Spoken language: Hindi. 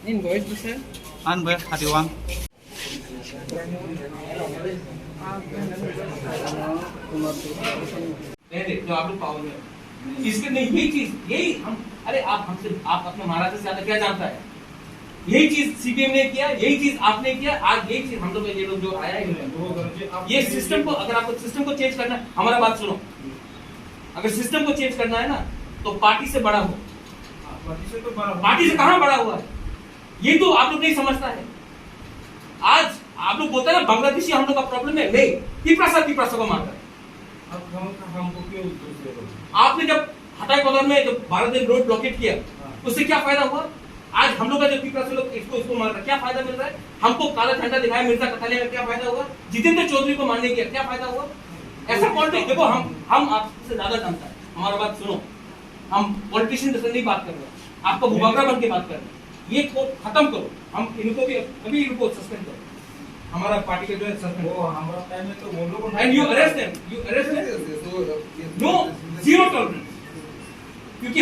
Invoice besar? Unbel 31. जो आप लोग पाओगे इसके नहीं यही चीज यही हम अरे आप हमसे आप अपने महाराज से ज्यादा क्या जानता है यही चीज सीपीएम ने किया यही चीज आपने किया आज यही चीज हम लोग ये लोग जो आया है ये सिस्टम को अगर आपको सिस्टम को चेंज करना हमारा बात सुनो अगर सिस्टम को चेंज करना है ना तो पार्टी से बड़ा हो पार्टी से कहां बड़ा हुआ है ये तो आप लोग नहीं समझता है आज आप लोग बोलते हैं ना बांग्लादेशी हम लोग का प्रॉब्लम है नहीं तिपरासा को मारता है आपने जब हटाई कदम में जब भारत ने रोड ब्लॉकेट किया उससे क्या फायदा हुआ आज हम लोग का जो तिपरासा लोग इसको मार रहा क्या फायदा मिल रहा है हमको काला झंडा दिखाया मिर्जा कथालिया में क्या फायदा हुआ जितेंद्र चौधरी को मारने किया क्या फायदा हुआ ऐसा पॉलिटिक्स देखो हम आपसे ज्यादा जानता है हमारा बात सुनो हम पॉलिटिशियन जैसे नहीं बात कर रहे आपको मुबागरा बन के बात कर रहे ये खत्म करो हम इनको भी अभी इनको सस्पेंड करो हमारा पार्टी के जो है सस्पेंड वो हमारा टाइम में तो वो लोग and you arrest them no zero tolerance क्योंकि